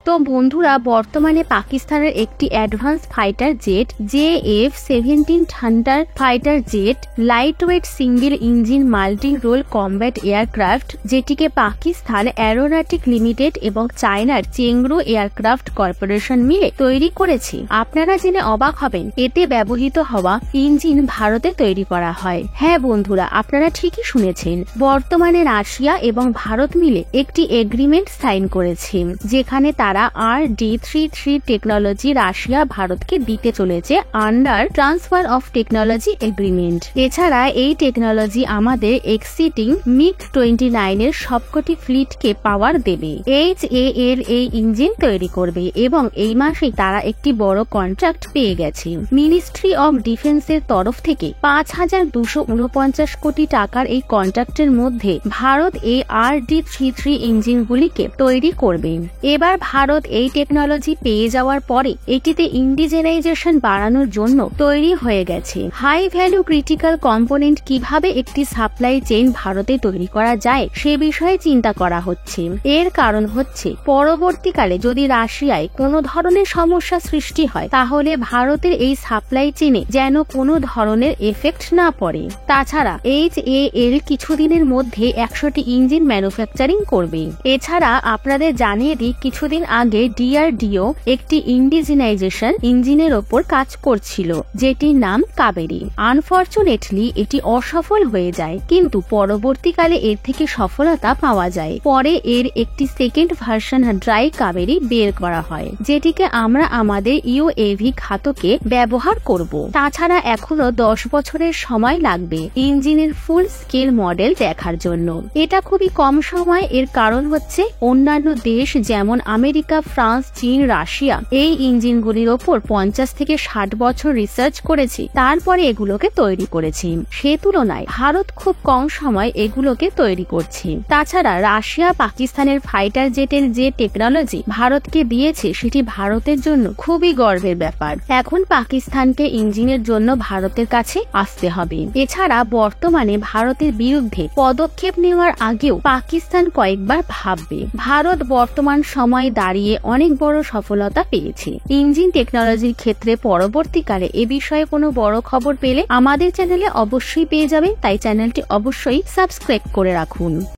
তো বন্ধুরা, বর্তমানে পাকিস্তানের একটি advance fighter jet JF-17 thunder fighter jet lightweight single engine multi role combat aircraft, যেটিকে পাকিস্তান অ্যারোনটিক লিমিটেড এবং চায়নার চেংরু এয়ারক্রাফট কর্পোরেশন মিলে তৈরি করেছে। আপনারা জেনে অবাক হবেন, এতে ব্যবহৃত হওয়া ইঞ্জিন ভারতে তৈরি করা হয়। হ্যাঁ বন্ধুরা, আপনারা ঠিকই শুনেছেন। বর্তমানে রাশিয়া এবং ভারত মিলে একটি এগ্রিমেন্ট সাইন করেছে, যেখানে তারা RD-33 টেকনোলজি রাশিয়া ভারতকে দিতে চলেছে under transfer of technology agreement. এছাড়া এই টেকনোলজি আমাদের এক্সিটিং MiG-29 এর সবকটি ফ্লিটকে পাওয়ার দেবে। HAL এই ইঞ্জিন তৈরি করবে এবং এই মাসেই তারা একটি বড় কন্ট্রাক্ট পেয়ে গেছে। মিনিস্ট্রি অফ ডিফেন্সের তরফ থেকে 5,249 কোটি টাকার এই কন্ট্রাক্টের মধ্যে ভারত এই RD-33 ইঞ্জিনগুলিকে তৈরি করবে। এবার ভারত এই টেকনোলজি পেয়ে যাওয়ার পরে এটিতে ইন্ডিজেনাইজেশন বাড়ানোর জন্য তৈরি হয়ে গেছে। হাই ভ্যালু ক্রিটিক্যাল কম্পোনেন্ট কিভাবে একটি সাপ্লাই চেইন ভারতে তৈরি করা যায় সে বিষয়ে চিন্তা করা হচ্ছে। এর কারণ হচ্ছে, পরবর্তীকালে যদি রাশিয়ায় কোনো ধরনের সমস্যা সৃষ্টি হয়, তাহলে ভারতের এই সাপ্লাই চেইনে যেন কোনো ধরনের এফেক্ট না পড়ে। তাছাড়া HAL কিছুদিনের মধ্যে 100টি ইঞ্জিন ম্যানুফ্যাকচারিং করবে। এছাড়া আপনাদের জানিয়ে দিই, কিছুদিন আগে DRDO একটি ইন্ডিজেনাইজেশন ইঞ্জিনের ওপর কাজ করছিল, যেটির নাম কাবেরী। আনফরচুনেটলি এটি অসফল হয়ে যায়, কিন্তু পরবর্তীকালে এর থেকে সফলতা পাওয়া যায়। পরে এর একটি সেকেন্ড ভার্সন ড্রাই কাবেরী বের করা হয়, যেটিকে আমরা আমাদের UAV ঘাতকে ব্যবহার করব। তাছাড়া এখনো 10 বছরের সময় লাগবে ইঞ্জিনের ফুল স্কেল মডেল দেখার জন্য। এটা খুবই কম সময়। এর কারণ হচ্ছে, অন্যান্য দেশ যেমন আমেরিকা, ফ্রান্স, চীন, রাশিয়া এই ইঞ্জিনগুলির ওপর 50 থেকে 60 বছর রিসার্চ করেছে, তারপরে এগুলোকে তৈরি করেছে। সে তুলনায় ভারত খুব কম সময় এগুলোকে তৈরি করছে। তাছাড়া রাশিয়া পাকিস্তানের ফাইটার জেটের যে টেকনোলজি ভারতকে দিয়েছে, সেটি ভারতের জন্য খুবই গর্বের ব্যাপার। এখন পাকিস্তানকে ইঞ্জিনের জন্য ভারতের কাছে আসতে হবে। এছাড়া বর্তমানে ভারতের বিরুদ্ধে পদক্ষেপ নেওয়ার আগেও পাকিস্তান কয়েকবার ভাববে। ভারত বর্তমান সময়ে দাঁড়িয়ে অনেক বড় সফলতা পেয়েছে ইঞ্জিন টেকনোলজির ক্ষেত্রে। পরবর্তীকালে এ বিষয়ে কোনো বড় খবর পেলে আমাদের চ্যানেলে অবশ্যই পেয়ে যাবে, তাই চ্যানেলটি অবশ্যই সাবস্ক্রাইব করে রাখুন।